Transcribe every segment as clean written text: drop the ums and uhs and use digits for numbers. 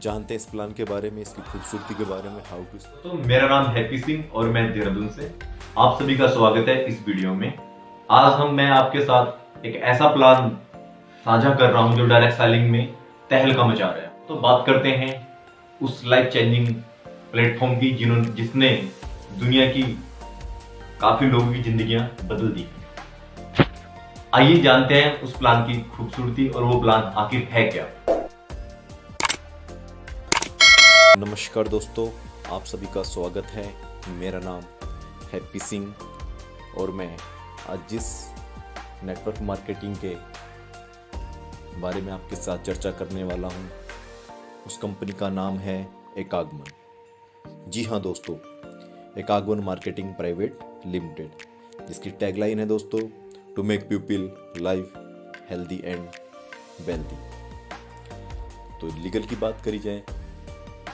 जानते हैं इस प्लान के बारे में, इसकी खूबसूरती के बारे में, हाउ टू। तो मेरा नाम हैप्पी सिंह और मैं देहरादून से आप सभी का स्वागत है इस वीडियो में। आज मैं आपके साथ एक ऐसा प्लान साझा कर रहा हूं जो डायरेक्ट सेलिंग में तहलका मचा रहा है। तो बात करते हैं उस लाइफ चेंजिंग प्लेटफॉर्म की जिसने दुनिया की काफी लोगों की जिंदगियां बदल दी। आइए जानते हैं उस प्लान की खूबसूरती और वो प्लान आखिर है क्या। नमस्कार दोस्तों, आप सभी का स्वागत है। मेरा नाम हैप्पी सिंह और मैं आज जिस नेटवर्क मार्केटिंग के बारे में आपके साथ चर्चा करने वाला हूं, उस कंपनी का नाम है एकागमन। जी हाँ दोस्तों, एकागमन मार्केटिंग प्राइवेट लिमिटेड, जिसकी टैगलाइन है दोस्तों, to make people life healthy and wealthy. तो लीगल की बात करी जाए,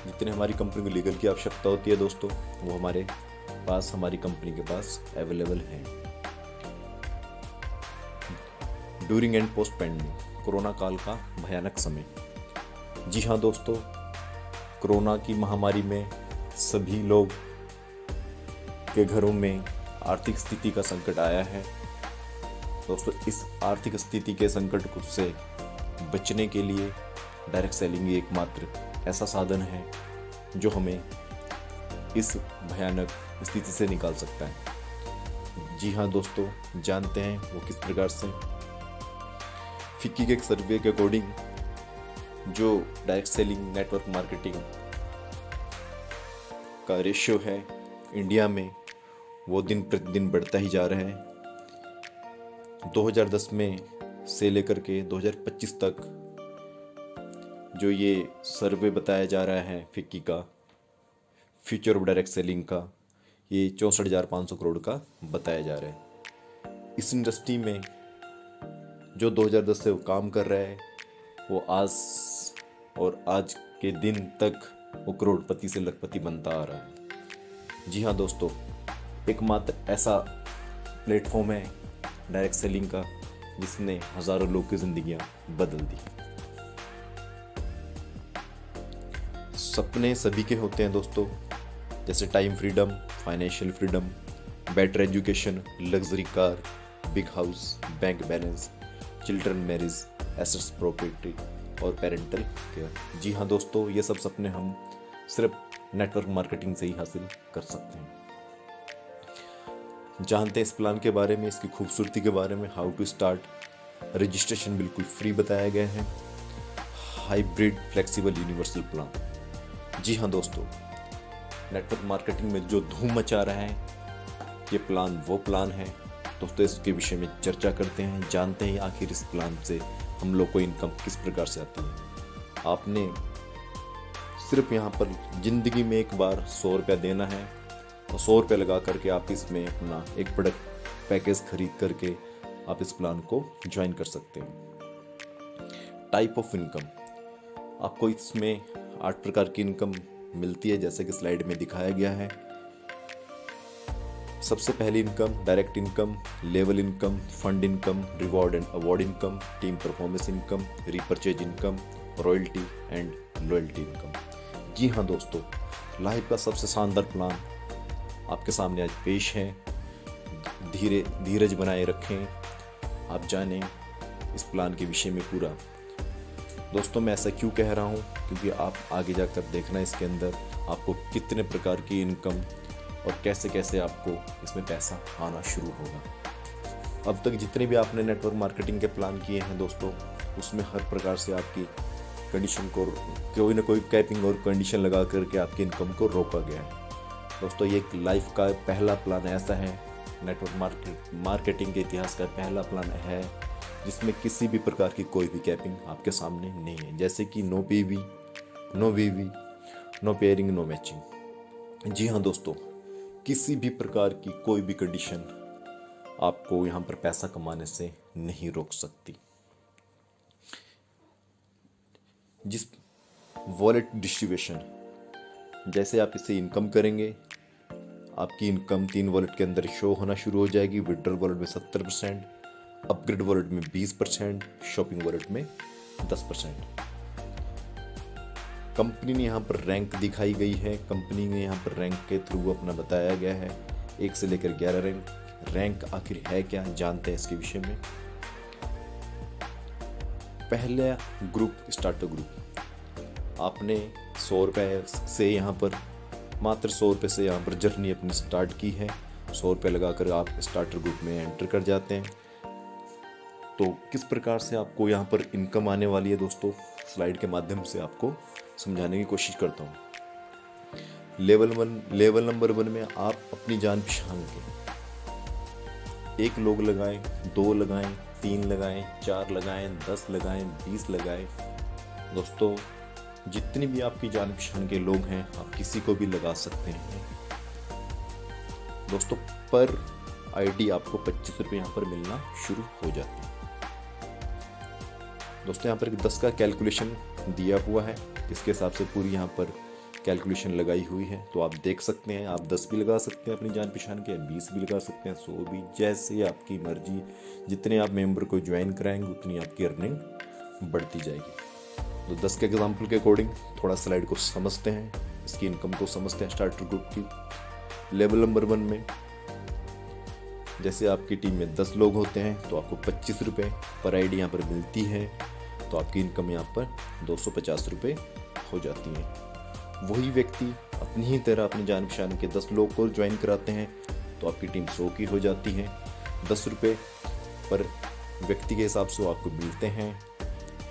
जितने हमारी कंपनी को लीगल की आवश्यकता होती है दोस्तों, वो हमारे पास, हमारी कंपनी के पास अवेलेबल है। During and post pandemic, corona काल का भयानक समय। जी हाँ दोस्तों, कोरोना की महामारी में सभी लोग के घरों में आर्थिक स्थिति का संकट आया है। दोस्तों, इस आर्थिक स्थिति के संकट से बचने के लिए डायरेक्ट सेलिंग ही एकमात्र ऐसा साधन है जो हमें इस भयानक स्थिति से निकाल सकता है। जी हाँ दोस्तों, जानते हैं वो किस प्रकार से। फिक्की के एक सर्वे के अकॉर्डिंग जो डायरेक्ट सेलिंग नेटवर्क मार्केटिंग का रेशियो है इंडिया में, वो दिन प्रतिदिन बढ़ता ही जा रहा है। 2010 में से लेकर के 2025 तक जो ये सर्वे बताया जा रहा है फिक्की का, फ्यूचर ऑफ डायरेक्ट सेलिंग का, ये 64,500 करोड़ का बताया जा रहा है। इस इंडस्ट्री में जो 2010 से वो काम कर रहा है, वो आज के दिन तक वो करोड़पति से लखपति बनता आ रहा है। जी हाँ दोस्तों, एकमात्र ऐसा प्लेटफॉर्म है डायरेक्ट सेलिंग का जिसने हजारों लोग की जिंदगियां बदल दी। सपने सभी के होते हैं दोस्तों, जैसे time freedom, financial freedom, better education, luxury car, big house, bank balance, children marriage, assets property और पेरेंटल केयर। जी हाँ दोस्तों, ये सब सपने हम सिर्फ नेटवर्क मार्केटिंग से ही हासिल कर सकते हैं। जानते हैं इस प्लान के बारे में, इसकी खूबसूरती के बारे में, हाउ टू स्टार्ट। रजिस्ट्रेशन बिल्कुल फ्री बताया गया है। Hybrid flexible universal plan. जी हाँ दोस्तों, नेटवर्क मार्केटिंग में जो धूम मचा रहा है, ये प्लान वो प्लान है दोस्तों। इसके विषय में चर्चा करते हैं, जानते हैं आखिर इस प्लान से हम लोग को इनकम किस प्रकार से आती है। आपने सिर्फ यहाँ पर जिंदगी में एक बार 100 रुपया देना है और 100 रुपया लगा करके आप इसमें अपना एक प्रोडक्ट पैकेज खरीद करके आप इस प्लान को ज्वाइन कर सकते हैं। टाइप ऑफ इनकम, आपको इसमें 8 प्रकार की इनकम मिलती है, जैसे कि स्लाइड में दिखाया गया है। सबसे पहली income direct income, level income, fund income, reward and award income, team performance income, repurchase income, royalty and loyalty income. जी हाँ दोस्तों, लाइफ का सबसे शानदार प्लान आपके सामने आज पेश है। धीरज बनाए रखें, आप जानें इस प्लान के विषय में पूरा। दोस्तों, मैं ऐसा क्यों कह रहा हूँ, क्योंकि आप आगे जाकर देखना इसके अंदर आपको कितने प्रकार की इनकम और कैसे कैसे आपको इसमें पैसा आना शुरू होगा। अब तक जितने भी आपने नेटवर्क मार्केटिंग के प्लान किए हैं दोस्तों, उसमें हर प्रकार से आपकी कंडीशन को कोई ना कोई कैपिंग और कंडीशन लगा करके आपकी इनकम को रोका गया है। दोस्तों, ये एक लाइफ का पहला प्लान ऐसा है, नेटवर्क मार्केटिंग के इतिहास का पहला प्लान है जिसमें किसी भी प्रकार की कोई भी कैपिंग आपके सामने नहीं है, जैसे कि नो पीवी, नो वीवी, नो पेयरिंग, नो मैचिंग। जी हाँ दोस्तों, किसी भी प्रकार की कोई भी कंडीशन आपको यहाँ पर पैसा कमाने से नहीं रोक सकती। जिस वॉलेट डिस्ट्रीब्यूशन, जैसे आप इसे इनकम करेंगे, आपकी इनकम 3 वॉलेट के अंदर शो होना शुरू हो जाएगी। विड्रॉल वॉलेट में 70%, अपग्रेड वॉलेट में 20%, शॉपिंग वॉलेट में 10%। कंपनी ने यहाँ पर रैंक दिखाई गई है, कंपनी ने यहाँ पर रैंक के थ्रू अपना बताया गया है 1 से लेकर 11 रैंक। रैंक आखिर है क्या, जानते हैं इसके विषय में। पहला ग्रुप स्टार्टर ग्रुप, आपने 100 रुपये से यहाँ पर मात्र 100 रुपये से यहाँ पर जर्नी अपनी स्टार्ट की है। 100 रुपये लगाकर आप स्टार्टर ग्रुप में एंटर कर जाते हैं। तो किस प्रकार से आपको यहाँ पर इनकम आने वाली है दोस्तों, स्लाइड के माध्यम से आपको समझाने की कोशिश करता हूँ। लेवल नंबर 1 में आप अपनी जान पहचान के 1 लोग लगाएं, 2 लगाएं, 3 लगाएं, 4 लगाएं, 10 लगाएं, 20 लगाएं। दोस्तों जितनी भी आपकी जान पहचान के लोग हैं आप किसी को भी लगा सकते हैं। दोस्तों पर आईडी आपको 25 रुपये यहाँ पर मिलना शुरू हो जाती है। दोस्तों यहाँ पर 10 का कैलकुलेशन दिया हुआ है, इसके हिसाब से पूरी यहाँ पर कैलकुलेशन लगाई हुई है। तो आप देख सकते हैं, आप 10 भी लगा सकते हैं अपनी जान पहचान के, 20 भी लगा सकते हैं, 100 भी, जैसे आपकी मर्जी। जितने आप मेंबर को ज्वाइन कराएंगे उतनी आपकी अर्निंग बढ़ती जाएगी। तो 10 के एग्जाम्पल के अकॉर्डिंग थोड़ा स्लाइड को समझते हैं, इसकी इनकम को समझते हैं स्टार्टर ग्रुप की। लेवल नंबर 1 में जैसे आपकी टीम में 10 लोग होते हैं तो आपको 25 रुपये पर आईडी यहाँ पर मिलती है। तो आपकी इनकम यहाँ पर 250 रुपये हो जाती है। वही व्यक्ति अपनी ही तरह अपनी जान पहचान के 10 लोग को ज्वाइन कराते हैं तो आपकी टीम 100 की हो जाती है। 10 रुपये पर व्यक्ति के हिसाब से आपको मिलते हैं,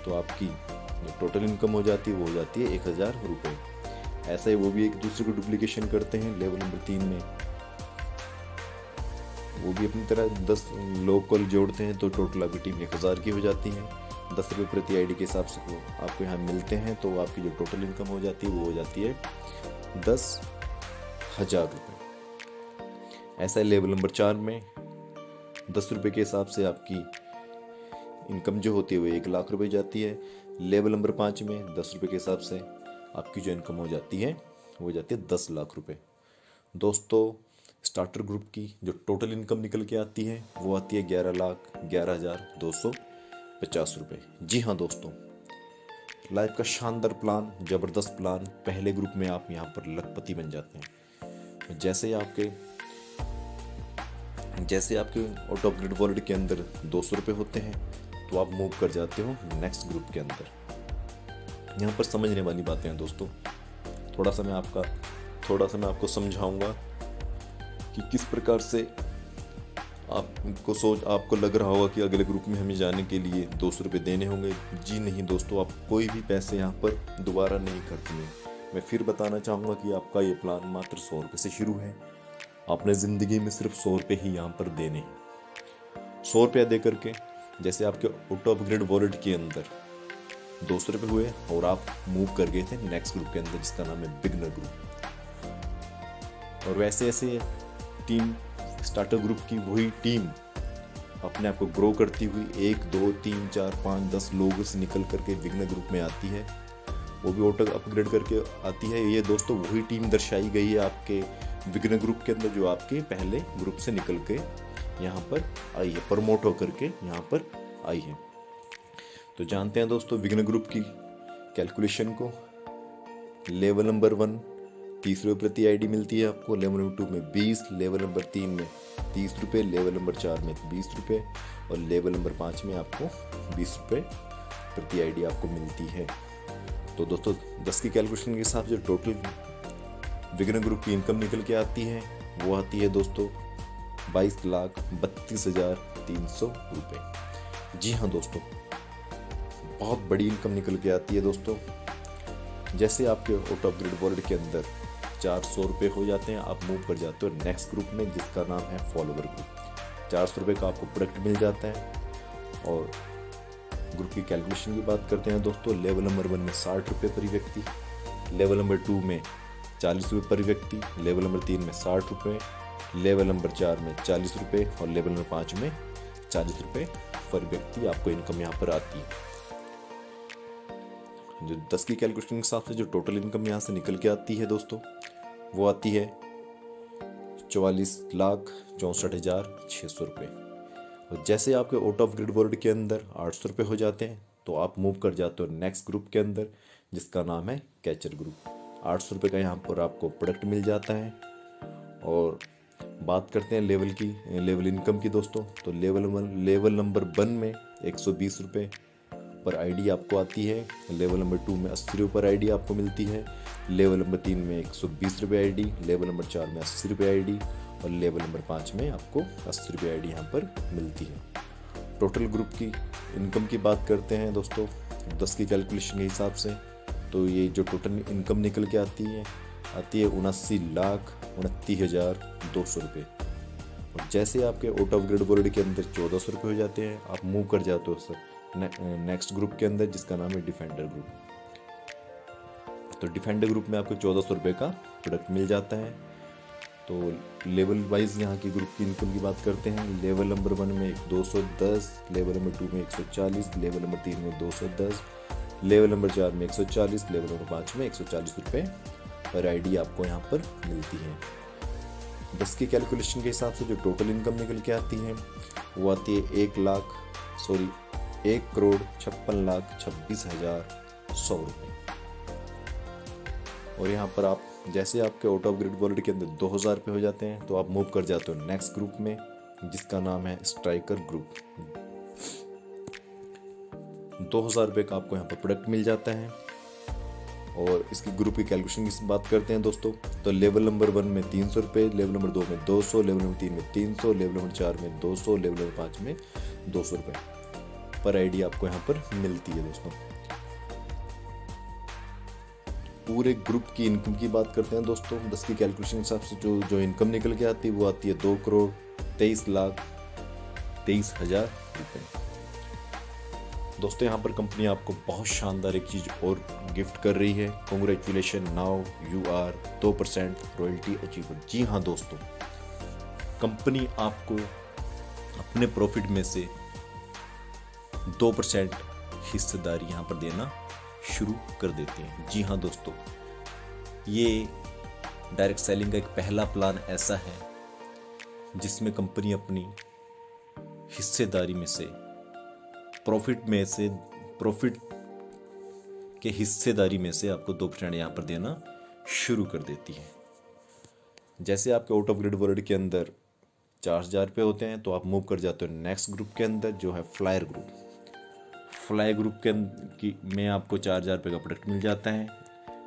तो आपकी जो टोटल इनकम हो जाती है वो हो जाती है 1000 रुपये। ऐसा ही वो भी एक दूसरे को डुप्लीकेशन करते हैं। लेवल नंबर 3 में वो भी अपनी तरह 10 लोग को जोड़ते हैं तो टोटल आपकी टीम 1000 की हो जाती है। 10 रुपये प्रति आईडी के हिसाब से वो आपको यहाँ मिलते हैं, तो आपकी जो टोटल इनकम हो जाती है वो हो जाती है 10,000 रुपये। ऐसा है लेवल नंबर 4 में 10 रुपये के हिसाब से आपकी इनकम जो होती है वो 1 लाख रुपये जाती है। लेवल नंबर 5 में 10 रुपये के हिसाब से आपकी जो इनकम हो जाती है वो हो जाती है 10 लाख रुपये। दोस्तों स्टार्टर ग्रुप की जो टोटल इनकम निकल के आती है वो आती है 11,11,250 रुपये। जी हाँ दोस्तों, लाइफ का शानदार प्लान, ज़बरदस्त प्लान। पहले ग्रुप में आप यहाँ पर लखपति बन जाते हैं। जैसे आपके ऑटो अपग्रेड वॉलेट के अंदर 200 रुपये होते हैं तो आप मूव कर जाते हो नेक्स्ट ग्रुप के अंदर। यहाँ पर समझने वाली बातें हैं दोस्तों, थोड़ा सा मैं आपको समझाऊंगा कि किस प्रकार से आपको लग रहा होगा कि अगले ग्रुप में हमें जाने के लिए 200 रुपये देने होंगे। जी नहीं दोस्तों, आप कोई भी पैसे यहाँ पर दोबारा नहीं खर्चने। मैं फिर बताना चाहूँगा कि आपका ये प्लान मात्र 100 रुपये से शुरू है। आपने ज़िंदगी में सिर्फ 100 रुपये ही यहाँ पर देने हैं। 100 रुपया दे करके जैसे आपके ऑटो अपग्रेड वॉलेट के अंदर 200 रुपये हुए और आप मूव कर गए थे नेक्स्ट ग्रुप के अंदर जिसका नाम है बिगनर ग्रुप। और वैसे ऐसे टीम स्टार्टर ग्रुप की वही टीम अपने आप को ग्रो करती हुई 1, 2, 3, 4, 5, 10 लोगों से निकल करके बिगनर ग्रुप में आती है। वो भी ऑटो अपग्रेड करके आती है। ये दोस्तों वही टीम दर्शाई गई है आपके बिगनर ग्रुप के अंदर जो आपके पहले ग्रुप से निकल के यहाँ पर आई है, प्रमोट होकर के यहाँ पर आई है। तो जानते हैं दोस्तों बिगनर ग्रुप की कैलकुलेशन को। लेवल नंबर 1 30 रुपये प्रति आईडी मिलती है आपको। लेवल नंबर 2 में 20, लेवल नंबर 3 में 30 रुपये, लेवल नंबर 4 में 20 रुपये और लेवल नंबर 5 में आपको 20 रुपये प्रति आईडी आपको मिलती है। तो दोस्तों 10 की कैलकुलेशन के हिसाब से टोटल बिगनर ग्रुप की इनकम निकल के आती है वो आती है दोस्तों 22,32,300 रुपये। जी हाँ दोस्तों, बहुत बड़ी इनकम निकल के आती है दोस्तों। जैसे आपके ऑटो अपग्रेड वॉलेट के अंदर 400 रुपये हो जाते हैं, आप मूव कर जाते हो नेक्स्ट ग्रुप में जिसका नाम है फॉलोवर ग्रुप। 400 रुपये का आपको प्रोडक्ट मिल जाता है। और ग्रुप की कैलकुलेशन की बात करते हैं दोस्तों। लेवल नंबर 1 में 60 रुपये पर व्यक्ति, लेवल नंबर 2 में 40 रुपये पर व्यक्ति, लेवल नंबर 3 में 60 रुपये, लेवल नंबर 4 में 40 रुपये और लेवल नंबर 5 में 40 रुपये पर व्यक्ति आपको इनकम यहाँ पर आती है। जो 10 की कैलकुलेशन के हिसाब से जो टोटल इनकम यहाँ से निकल के आती है दोस्तों वो आती है 44,64,600 रुपये। और जैसे आपके ऑटो अपग्रेड वॉलेट के अंदर 800 रुपये हो जाते हैं तो आप मूव कर जाते हो नेक्स्ट ग्रुप के अंदर जिसका नाम है कैचर ग्रुप। 800 रुपये का यहाँ पर आपको प्रोडक्ट मिल जाता है। और बात करते हैं लेवल इनकम की दोस्तों। तो लेवल नंबर 1 में 120 रुपये पर आईडी आपको आती है। लेवल नंबर 2 में 80 रुपये पर आईडी आपको मिलती है। लेवल नंबर 3 में 120 रुपये आईडी। लेवल नंबर 4 में 80 रुपये आईडी। और लेवल नंबर 5 में आपको 80 रुपये आईडी यहाँ पर मिलती है। टोटल ग्रुप की इनकम की बात करते हैं दोस्तों 10 की कैलकुलेशन के हिसाब से। तो ये जो टोटल इनकम निकल के आती है 79,29,200 रुपये। और जैसे आपके आउट ऑफ ग्रिड वर्ल्ड के अंदर 1400 रुपये हो जाते हैं, आप मूव कर जाते हो सर नेक्स्ट ग्रुप के अंदर, जिसका नाम है डिफेंडर ग्रुप। तो डिफेंडर ग्रुप में आपको 1400 रुपये का प्रोडक्ट मिल जाता है। तो लेवल वाइज यहाँ की ग्रुप की इनकम की बात करते हैं। लेवल नंबर 1 में 210, लेवल नंबर 2 में 140, लेवल नंबर 3 में 210, लेवल नंबर 4 में 140, लेवल नंबर 5 में 140 रुपये पर आईडी आपको यहाँ पर मिलती है। 10 की कैलकुलेशन के हिसाब से जो टोटल इनकम निकल के आती है वो आती है 1,56,26,100 रुपये। और यहाँ पर आप जैसे आपके आउट ऑफ ग्रिड वर्ल्ड के अंदर 2000 रुपये हो जाते हैं, तो आप मूव कर जाते हो नेक्स्ट ग्रुप में, जिसका नाम है स्ट्राइकर ग्रुप। 2000 रुपये का आपको यहाँ पर प्रोडक्ट मिल जाता है। और इसकी ग्रुप की कैलकुलेशन की बात करते हैं दोस्तों। तो लेवल नंबर 1 में 300 रुपये, लेवल नंबर 2 में 200, लेवल नंबर 3 में 300, लेवल नंबर 4 में 200, लेवल नंबर 5 में 200 रुपये पर आईडी आपको यहाँ पर मिलती है दोस्तों। पूरे ग्रुप की इनकम की बात करते हैं दोस्तों 10 की कैलकुलेशन के हिसाब से जो इनकम निकल के आती है वो आती है 2,23,23,000 रुपये। दोस्तों यहाँ पर कंपनी आपको बहुत शानदार एक चीज़ और गिफ्ट कर रही है। Congratulation, now you are 2% royalty achiever. जी हाँ दोस्तों, कंपनी आपको अपने प्रॉफिट में से 2% हिस्सेदारी यहाँ पर देना शुरू कर देती है। जी हाँ दोस्तों, ये डायरेक्ट सेलिंग का एक पहला प्लान ऐसा है जिसमें कंपनी अपनी हिस्सेदारी में से प्रॉफिट के हिस्सेदारी में से आपको 2% यहाँ पर देना शुरू कर देती है। जैसे आपके आउट ऑफ ग्रिड वर्ल्ड के अंदर 4000 रुपये होते हैं, तो आप मूव कर जाते हो नेक्स्ट ग्रुप के अंदर, जो है फ्लायर ग्रुप। फ्लाई ग्रुप में आपको 4000 रुपये का प्रोडक्ट मिल जाता है।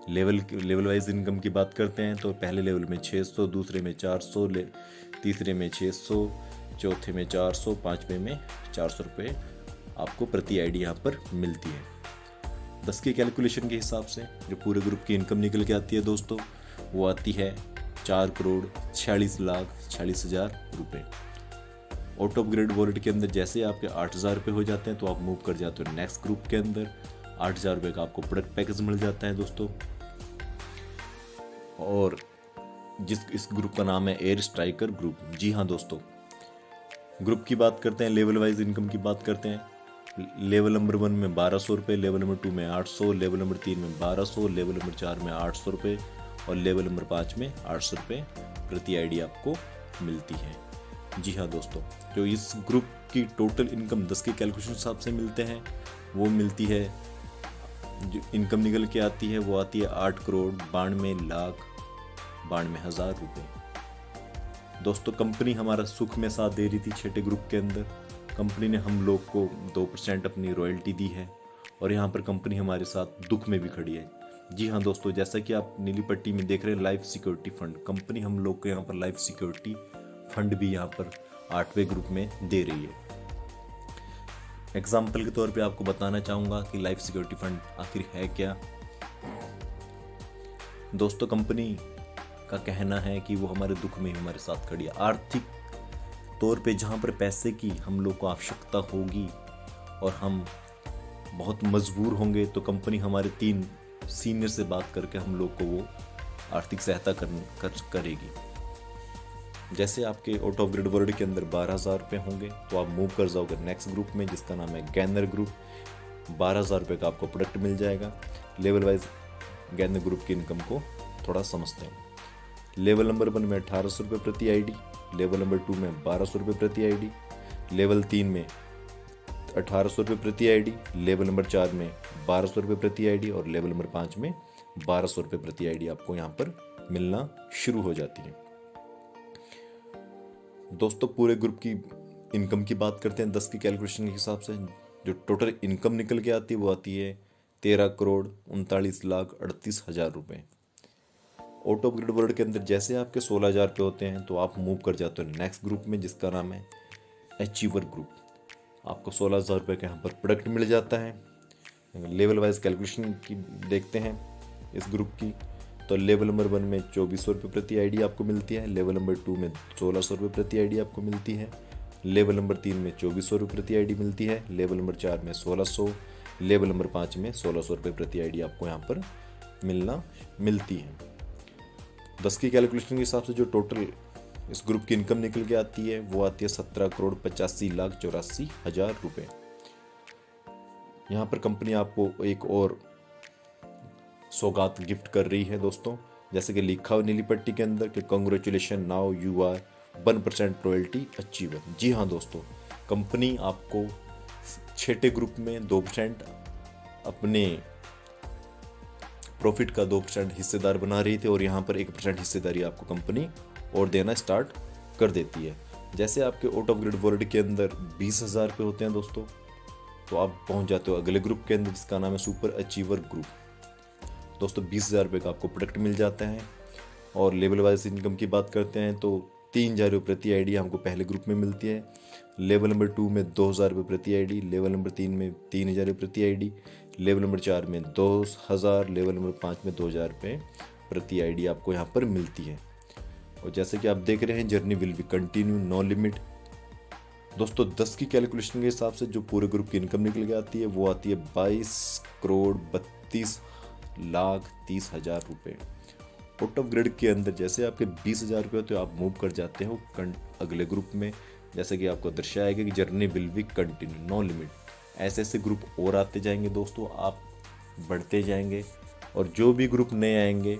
लेवल वाइज इनकम की बात करते हैं तो पहले लेवल में 600, दूसरे में 400, तीसरे में 600, चौथे में 400, पाँचवें में 400 रुपये आपको प्रति आईडी यहाँ पर मिलती है। 10 की कैलकुलेशन के हिसाब से जो पूरे ग्रुप की इनकम निकल के आती है दोस्तों, वो आती है 4,46,46,000 रुपये। आउट ऑफ ग्रिड वर्ल्ड के अंदर जैसे आपके 8000 रुपये हो जाते हैं, तो आप मूव कर जाते हो नेक्स्ट ग्रुप के अंदर। 8000 रुपये का आपको प्रोडक्ट पैकेज मिल जाता है दोस्तों। और इस ग्रुप का नाम है एयर स्ट्राइकर ग्रुप। जी हाँ दोस्तों, ग्रुप की बात करते हैं, लेवल वाइज इनकम की बात करते हैं। लेवल नंबर 1 में 1200 रुपये, लेवल नंबर 2 में 800, लेवल नंबर 3 में 1200, लेवल नंबर 4 में 800 रुपये और लेवल नंबर 5 में 800 रुपये प्रति आईडी आपको मिलती है। जी हाँ दोस्तों, जो इस ग्रुप की टोटल इनकम 10 की कैलकुलेशन हिसाब से मिलते हैं, वो मिलती है, जो इनकम निकल के आती है वो आती है 8,92,92,000 रुपये। दोस्तों कंपनी हमारा सुख में साथ दे रही थी छठे ग्रुप के अंदर। कंपनी ने हम लोग को 2% अपनी रॉयल्टी दी है और यहाँ पर कंपनी हमारे साथ दुख में भी खड़ी है। जी हाँ दोस्तों, जैसा कि आप नीली पट्टी में देख रहे हैं लाइफ सिक्योरिटी फंड, कंपनी हम लोग को यहाँ पर लाइफ सिक्योरिटी फंड भी यहाँ पर 8वें ग्रुप में दे रही है। एग्जाम्पल के तौर पे आपको बताना चाहूँगा कि लाइफ सिक्योरिटी फंड आखिर है क्या। दोस्तों कंपनी का कहना है कि वो हमारे दुख में हमारे साथ खड़ी है। आर्थिक तौर पे जहाँ पर पैसे की हम लोग को आवश्यकता होगी और हम बहुत मजबूर होंगे, तो कंपनी हमारे 3 सीनियर से बात करके हम लोग को वो आर्थिक सहायता करेगी। जैसे आपके आउट ऑफ ग्रिड वर्ल्ड के अंदर 12,000 रुपये होंगे, तो आप मूव कर जाओगे नेक्स्ट ग्रुप में, जिसका नाम है गैनर ग्रुप। 12,000 रुपये का आपको प्रोडक्ट मिल जाएगा। लेवल वाइज गैनर ग्रुप की इनकम को थोड़ा समझते हैं। लेवल नंबर 1 में 1800 रुपये प्रति आईडी, लेवल नंबर 2 में 1200 रुपये प्रति आईडी, लेवल 3 में 1800 प्रति आईडी, लेवल नंबर 4 में 1200 प्रति आईडी और लेवल नंबर 5 में 1200 प्रति आईडी आपको यहाँ पर मिलना शुरू हो जाती है। दोस्तों पूरे ग्रुप की इनकम की बात करते हैं 10 की कैलकुलेशन के हिसाब से। जो टोटल इनकम निकल के आती है वो आती है 13,39,38,000 रुपये। ऑटो ग्रिड वर्ल्ड के अंदर जैसे आपके 16,000 रुपये होते हैं तो आप मूव कर जाते हो नेक्स्ट ग्रुप में जिसका नाम है अचीवर ग्रुप। आपको 16,000 रुपये का यहाँ पर प्रोडक्ट मिल जाता है। लेवल वाइज कैलकुलेशन की देखते हैं इस ग्रुप की, तो लेवल नंबर 1 में 2400 रुपये प्रति आईडी आपको मिलती है, लेवल नंबर 2 में 1600 रुपये प्रति आईडी आपको मिलती है, लेवल नंबर 3 में 2400 रुपये प्रति आईडी मिलती है, लेवल नंबर 4 में 1600, लेवल नंबर 5 में 1600 रुपये प्रति आईडी आपको यहाँ पर मिलती है। 10 की कैलकुलेशन के हिसाब से जो टोटल इस ग्रुप की इनकम निकल के आती है वो आती है 17,85,84,000 रुपये। यहाँ पर कंपनी आपको एक और सौगात गिफ्ट कर रही है दोस्तों, जैसे कि लिखा हुआ नीली पट्टी के अंदर कि congratulation now you are 1% royalty achiever. जी हाँ दोस्तों, कंपनी आपको छठे ग्रुप में 2% अपने प्रॉफिट का 2% हिस्सेदार बना रही थी और यहाँ पर 1% हिस्सेदारी आपको कंपनी और देना स्टार्ट कर देती है। जैसे आपके आउट ऑफ ग्रिड वर्ल्ड के अंदर 20,000 रुपये होते हैं दोस्तों, तो आप पहुँच जाते हो अगले ग्रुप के अंदर जिसका नाम है सुपर अचीवर ग्रुप। दोस्तों 20,000 रुपये का आपको प्रोडक्ट मिल जाता है। और लेवल वाइज इनकम की बात करते हैं तो 3,000 रुपये प्रति आईडी हमको पहले ग्रुप में मिलती है, लेवल नंबर 2 में 2,000 रुपये प्रति आईडी, लेवल नंबर 3 में 3,000 रुपये प्रति आईडी, लेवल नंबर 4 में 2,000, लेवल नंबर 5 में 2,000 रुपये प्रति आईडी आपको यहाँ पर मिलती है। और जैसे कि आप देख रहे हैं journey will be continue no limit. दोस्तों 10 की कैलकुलेशन के हिसाब से जो पूरे ग्रुप की इनकम निकल के आती है वो आती है 22,32,30,000 रुपये। आउट ऑफ ग्रिड के अंदर जैसे आपके 20,000 रुपये होते हो आप मूव कर जाते हो अगले ग्रुप में, जैसे कि आपको दर्शाया गया कि journey will be continue no limit. ऐसे ऐसे ग्रुप और आते जाएंगे दोस्तों, आप बढ़ते जाएंगे और जो भी ग्रुप नए आएंगे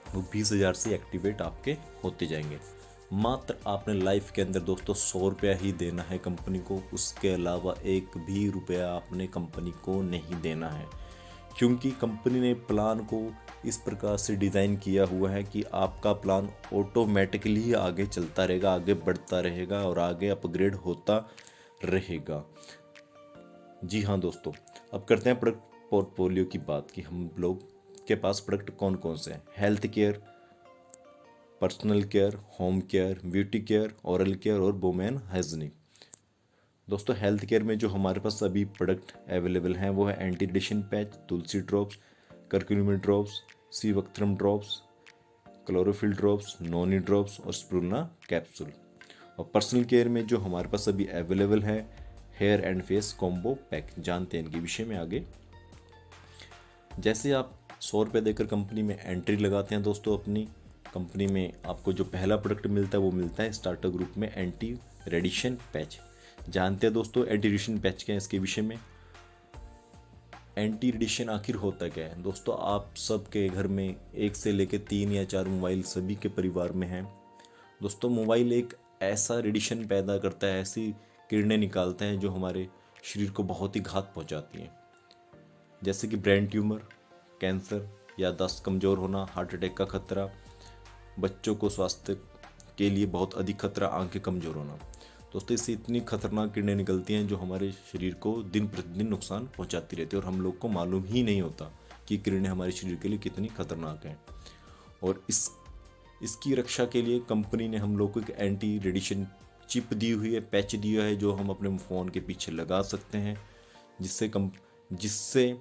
वो 20,000 से एक्टिवेट आपके होते जाएंगे। मात्र आपने लाइफ के अंदर दोस्तों 100 रुपया ही देना है कंपनी को, उसके अलावा एक भी रुपया आपने कंपनी को नहीं देना है, क्योंकि कंपनी ने प्लान को इस प्रकार से डिज़ाइन किया हुआ है कि आपका प्लान ऑटोमेटिकली आगे चलता रहेगा, आगे बढ़ता रहेगा और आगे अपग्रेड होता रहेगा। जी हाँ दोस्तों, अब करते हैं प्रोडक्ट पोर्टफोलियो की बात कि हम लोग के पास प्रोडक्ट कौन कौन से हैं। Health care, personal care, home care, beauty care, oral care और वुमेन हाइजीनिक। दोस्तों हेल्थ केयर में जो हमारे पास सभी प्रोडक्ट अवेलेबल हैं वो है anti radiation patch, Tulsi drops, curcumin drops, seabuckthorn drops, chlorophyll drops, noni drops और स्प्रूना कैप्सूल। और पर्सनल केयर में जो हमारे पास सभी अवेलेबल है hair and face combo pack. जानते हैं इनके विषय में आगे। जैसे आप 100 रुपये देकर कंपनी में एंट्री लगाते हैं दोस्तों, अपनी कंपनी में आपको जो पहला प्रोडक्ट मिलता है वो मिलता है स्टार्टर ग्रुप में एंटी रेडिएशन पैच। जानते हैं दोस्तों एंटी रेडिएशन पैच क्या है इसके विषय में। एंटी रेडिएशन आखिर होता क्या है दोस्तों, आप सबके घर में 1 से लेकर 3 या 4 मोबाइल सभी के परिवार में हैं। दोस्तों मोबाइल एक ऐसा रेडिएशन पैदा करता है, ऐसी किरणें निकालते हैं जो हमारे शरीर को बहुत ही घात पहुंचाती हैं, जैसे कि ब्रेन ट्यूमर, कैंसर, याददाश्त कमज़ोर होना, हार्ट अटैक का खतरा, बच्चों को स्वास्थ्य के लिए बहुत अधिक खतरा, आंखें कमज़ोर होना। दोस्तों इससे इतनी खतरनाक किरणें निकलती हैं जो हमारे शरीर को दिन प्रतिदिन नुकसान पहुंचाती रहती है और हम लोग को मालूम ही नहीं होता कि किरणें हमारे शरीर के लिए कितनी खतरनाक हैं। और इसकी रक्षा के लिए कंपनी ने हम लोग को एक एंटी रेडिएशन चिप दी हुई है, पैच दिया है, जो हम अपने फ़ोन के पीछे लगा सकते हैं, जिससे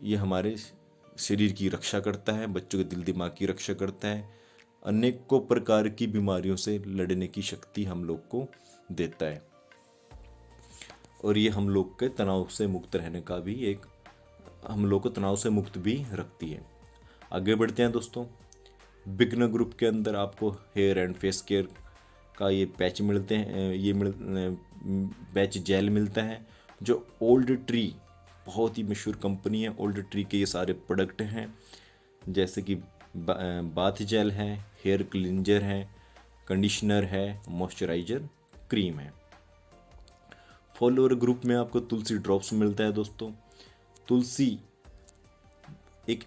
ये हमारे शरीर की रक्षा करता है, बच्चों के दिल दिमाग की रक्षा करता है, अनेकों प्रकार की बीमारियों से लड़ने की शक्ति हम लोग को देता है और ये हम लोग के तनाव से मुक्त रहने का भी हम लोग को तनाव से मुक्त भी रखती है। आगे बढ़ते हैं दोस्तों। बिगनर ग्रुप के अंदर आपको हेयर एंड फेस केयर का ये पैच मिलते हैं, पैच जेल मिलता है जो ओल्ड ट्री, बहुत ही मशहूर कंपनी है, ओल्ड ट्री के ये सारे प्रोडक्ट हैं, जैसे कि बाथ जेल है, हेयर क्लिंजर है, कंडीशनर है, मॉइस्चराइजर क्रीम है। फॉलोअर ग्रुप में आपको तुलसी ड्रॉप्स मिलता है दोस्तों। तुलसी एक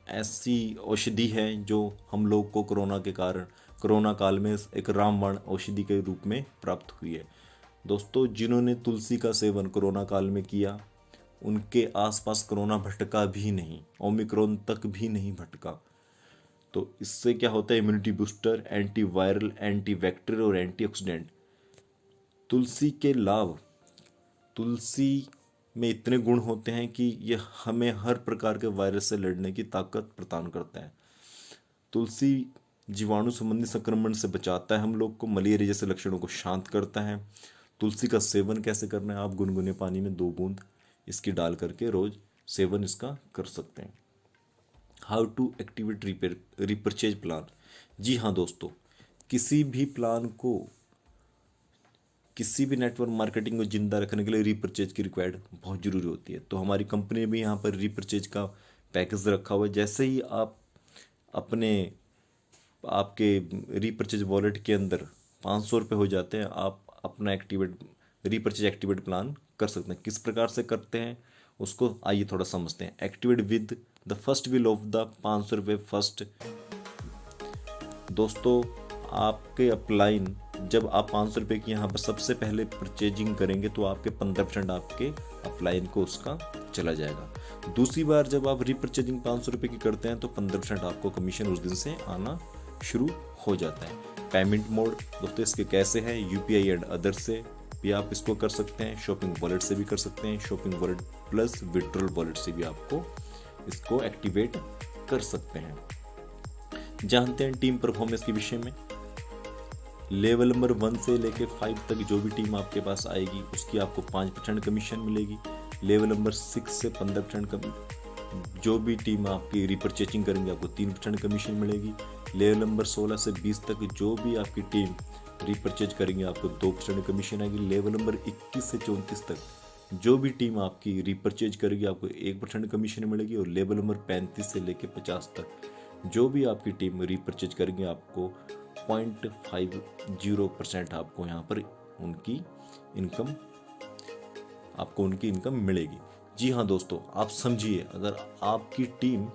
ऐसी औषधि है जो हम लोग को कोरोना काल में एक रामबाण औषधि के रूप में प्राप्त हुई है। दोस्तों, जिन्होंने तुलसी का सेवन कोरोना काल में किया उनके आसपास कोरोना भटका भी नहीं, ओमिक्रॉन तक भी नहीं भटका। तो इससे क्या होता है, immunity booster, anti viral, anti bacterial और एंटीऑक्सीडेंट। तुलसी के लाभ, तुलसी में इतने गुण होते हैं कि यह हमें हर प्रकार के वायरस से लड़ने की ताकत प्रदान करता है। तुलसी जीवाणु संबंधी संक्रमण से बचाता है हम लोग को, मलेरिया जैसे लक्षणों को शांत करता है। तुलसी का सेवन कैसे करना है, आप गुनगुने पानी में 2 बूंद इसकी डाल करके रोज सेवन इसका कर सकते हैं। How to activate repurchase plan. जी हाँ दोस्तों, किसी भी प्लान को, किसी भी नेटवर्क मार्केटिंग को जिंदा रखने के लिए रीपरचेज की रिक्वायर्ड बहुत ज़रूरी होती है। तो हमारी कंपनी ने भी यहाँ पर रीपरचेज का पैकेज रखा हुआ है। जैसे ही आप आपके रीपरचेज वॉलेट के अंदर 500 रुपये हो जाते हैं, आप अपना रीपरचेज एक्टिवेट प्लान कर सकते हैं। किस प्रकार से करते हैं उसको आइए थोड़ा समझते हैं। Activate with the first will of the 500 रुपये फर्स्ट। दोस्तों, आपके अपलाइन, जब आप 500 रुपये की यहाँ पर सबसे पहले परचेजिंग करेंगे तो आपके 15% आपके अपलाइन को उसका चला जाएगा। दूसरी बार जब आप रीपरचेजिंग 500 रुपये की करते हैं तो 15% आपको कमीशन उस दिन से आना शुरू हो जाता है। पेमेंट मोड दोस्तों इसके कैसे हैं, यूपीआई एंड अदर से भी आप इसको कर सकते हैं, शॉपिंग वॉलेट से भी कर सकते हैं, shopping wallet plus withdrawal wallet से भी आपको इसको एक्टिवेट कर सकते हैं। जानते हैं टीम परफॉर्मेंस के विषय में। लेवल नंबर 1 से लेके 5 तक जो भी टीम आपके पास आएगी उसकी आपको 5% कमीशन मिलेगी। लेवल नंबर 6 से 15% जो भी टीम आपकी रीपरचेजिंग करेंगे आपको 3% कमीशन मिलेगी। लेवल नंबर 16 से 20 तक जो भी आपकी टीम रीपरचेज करेंगे आपको 2% कमीशन आएगी। लेवल नंबर 21 से 34 तक जो भी टीम आपकी रीपरचेज करेगी आपको 1% कमीशन मिलेगी। और लेवल नंबर 35 से लेके 50 तक जो भी आपकी टीम रीपरचेज करेंगे आपको 0.50% आपको यहाँ पर उनकी इनकम मिलेगी। जी हाँ दोस्तों, आप समझिए, अगर आपकी टीम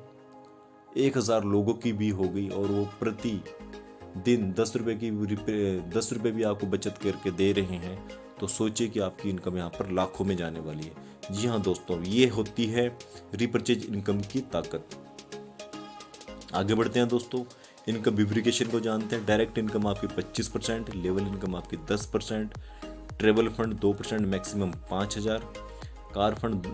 1000 लोगों की भी हो गई और वो प्रति दिन 10 रुपये भी आपको बचत करके दे रहे हैं तो सोचिए कि आपकी इनकम यहाँ पर लाखों में जाने वाली है। जी हाँ दोस्तों, ये होती है रीपरचेज इनकम की ताकत। आगे बढ़ते हैं दोस्तों, इनकम बिफ्रिकेशन को जानते हैं। डायरेक्ट इनकम आपकी 25%, लेवल इनकम आपकी 10%, travel fund 2% maximum 5000, car fund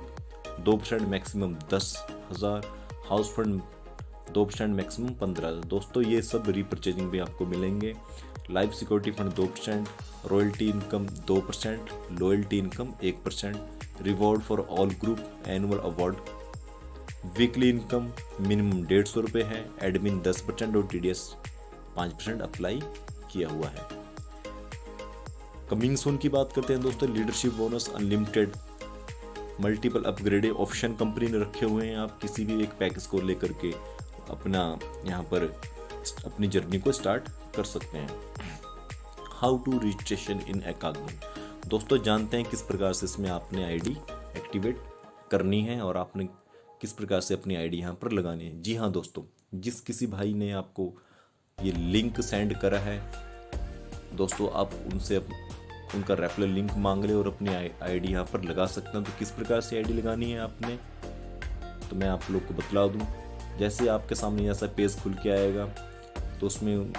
2% maximum 10,000, house fund 2% maximum 15,000। दोस्तों, ये सब रीपरचेजिंग भी आपको मिलेंगे। Life security fund 2%, royalty income 2%, loyalty income 1%, reward for all group, annual award, weekly income minimum 150 रुपये है, एडमिन 10% और TDS 5% अप्लाई किया हुआ है। कमिंग सून की बात करते हैं दोस्तों, leadership bonus unlimited, multiple upgraded option company ने रखे हुए हैं। आप किसी भी एक पैकेज को लेकर के अपना यहाँ पर अपनी जर्नी को स्टार्ट कर सकते हैं। हाउ टू रजिस्ट्रेशन इन एकाग्मन। दोस्तों, जानते हैं किस प्रकार से इसमें आपने आईडी एक्टिवेट करनी है और आपने किस प्रकार से अपनी आईडी यहाँ पर लगानी है। जी हाँ दोस्तों, जिस किसी भाई ने आपको ये लिंक सेंड करा है दोस्तों, आप उनसे उनका रेफरल लिंक मांग ले और अपनी आईडी यहाँ पर लगा सकते हैं। तो किस प्रकार से आईडी लगानी है आपने, तो मैं आप लोग को बतला दूँ। जैसे आपके सामने ऐसा पेज खुल के आएगा तो उसमें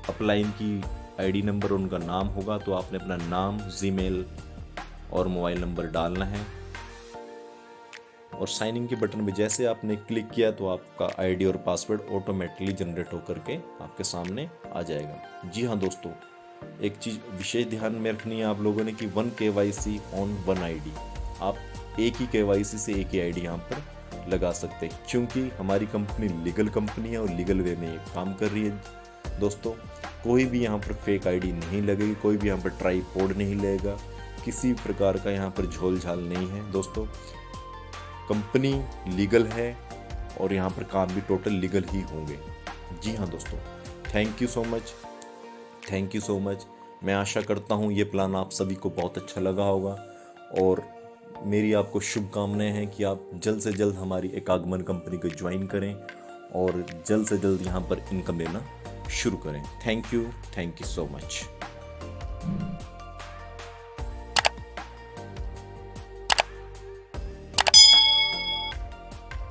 अपलाइन की आईडी नंबर और उनका नाम होगा। तो आपने अपना नाम, जीमेल और मोबाइल नंबर डालना है और साइन इन के बटन पे जैसे आपने क्लिक किया तो आपका आईडी और पासवर्ड ऑटोमेटिकली जनरेट होकर के आपके सामने आ जाएगा। जी हाँ दोस्तों, एक चीज़ विशेष ध्यान में रखनी है आप लोगों ने कि 1 KYC ऑन 1 ID। आप एक ही KYC से एक ही आईडी यहाँ पर लगा सकते हैं, क्योंकि हमारी कंपनी लीगल कंपनी है और लीगल वे में काम कर रही है। दोस्तों, कोई भी यहाँ पर फेक आईडी नहीं लगेगी, कोई भी यहाँ पर ट्राईपोड नहीं लगेगा, किसी प्रकार का यहाँ पर झोल झाल नहीं है। दोस्तों, कंपनी लीगल है और यहाँ पर काम भी टोटल लीगल ही होंगे। जी हाँ दोस्तों, थैंक यू सो मच। मैं आशा करता हूँ ये प्लान आप सभी को बहुत अच्छा लगा होगा और मेरी आपको शुभकामनाएं हैं कि आप जल्द से जल्द हमारी एकागमन कंपनी को ज्वाइन करें और जल्द से जल्द यहाँ पर इनकम लेना शुरू करें। Thank you so much.